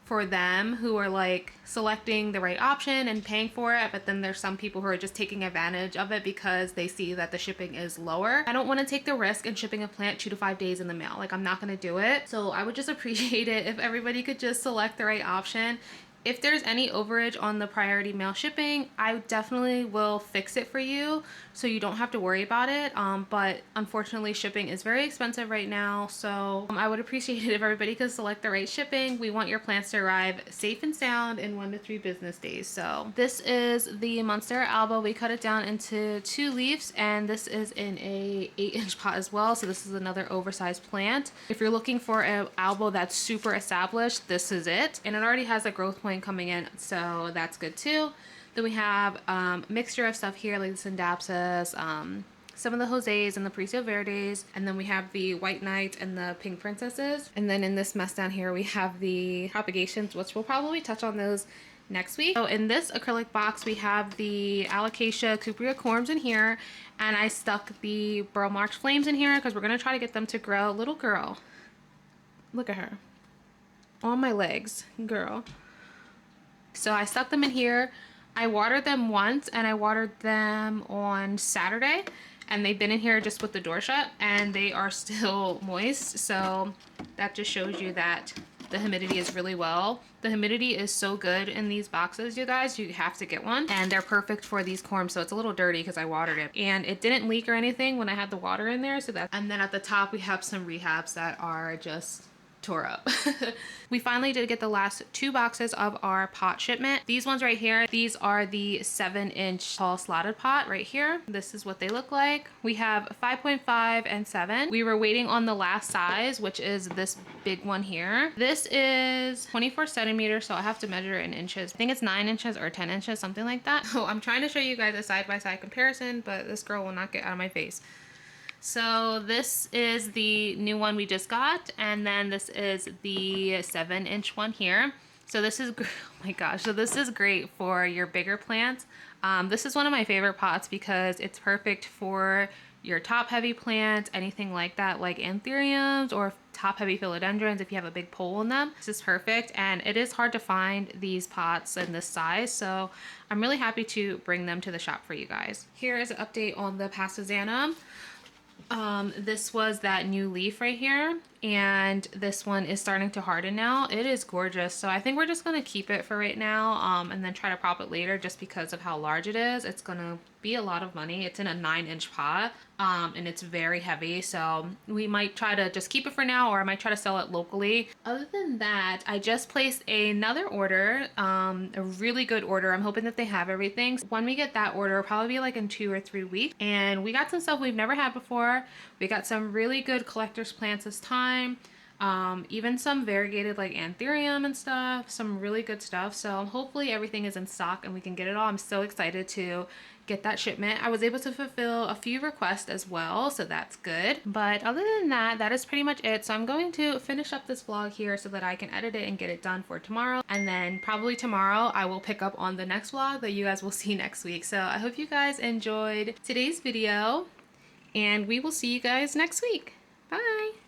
for them who are like selecting the right option and paying for it, but then there's some people who are just taking advantage of it because they see that the shipping is lower. I don't want to take the risk in shipping a plant 2 to 5 days in the mail. Like, I'm not going to do it. So I would just appreciate it if everybody could just select the right option. If there's any overage on the priority mail shipping, I definitely will fix it for you so you don't have to worry about it. But unfortunately, shipping is very expensive right now. So I would appreciate it if everybody could select the right shipping. We want your plants to arrive safe and sound in 1 to 3 business days. So this is the Monstera alba. We cut it down into 2 leaves, and this is in a 8-inch pot as well. So this is another oversized plant. If you're looking for an alba that's super established, this is it. And it already has a growth point coming in, so that's good too. Then we have a mixture of stuff here like the Syndapsus, some of the Jose's and the Precio Verdes, and then we have the White Knight and the Pink Princesses. And then in this mess down here we have the propagations, which we'll probably touch on those next week. So in this acrylic box we have the Alocasia Cuprea corms in here, and I stuck the Burl March Flames in here because we're going to try to get them to grow. Little girl, look at her on my legs, girl. So I stuck them in here. I watered them once, and I watered them on Saturday, and they've been in here just with the door shut, and they are still moist. So that just shows you that the humidity is really well. The humidity is so good in these boxes, you guys. You have to get one, and they're perfect for these corms. So it's a little dirty because I watered it, and it didn't leak or anything when I had the water in there. So that, and then at the top we have some rehabs that are just tore up. We finally did get the last 2 boxes of our pot shipment. These ones right here, these are the 7-inch tall slotted pot right here. This is what they look like. We have 5.5 and 7. We were waiting on the last size, which is this big one here. This is 24 centimeters, so I have to measure it in inches. I think it's 9 inches or 10 inches, something like that. So I'm trying to show you guys a side-by-side comparison, but this girl will not get out of my face. So this is the new one we just got, and then this is the 7-inch one here. So this is, oh my gosh, so this is great for your bigger plants. This is one of my favorite pots because it's perfect for your top heavy plants, anything like that, like anthuriums or top heavy philodendrons if you have a big pole in them. This is perfect, and it is hard to find these pots in this size, so I'm really happy to bring them to the shop for you guys. Here is an update on the Pastazanum. This was that new leaf right here, and this one is starting to harden now. It is gorgeous, so I think we're just gonna keep it for right now, and then try to prop it later just because of how large it is. It's gonna be a lot of money. It's in a 9-inch pot, and it's very heavy, so we might try to just keep it for now, or I might try to sell it locally. Other than that, I just placed another order, a really good order. I'm hoping that they have everything. When we get that order, it'll probably be like in 2 or 3 weeks, and we got some stuff we've never had before. We got some really good collector's plants this time. Even some variegated like anthurium and stuff, some really good stuff. So hopefully everything is in stock and we can get it all. I'm so excited to get that shipment. I was able to fulfill a few requests as well, so that's good. But other than that, that is pretty much it. So I'm going to finish up this vlog here so that I can edit it and get it done for tomorrow. And then probably tomorrow I will pick up on the next vlog that you guys will see next week. So I hope you guys enjoyed today's video, and we will see you guys next week. Bye!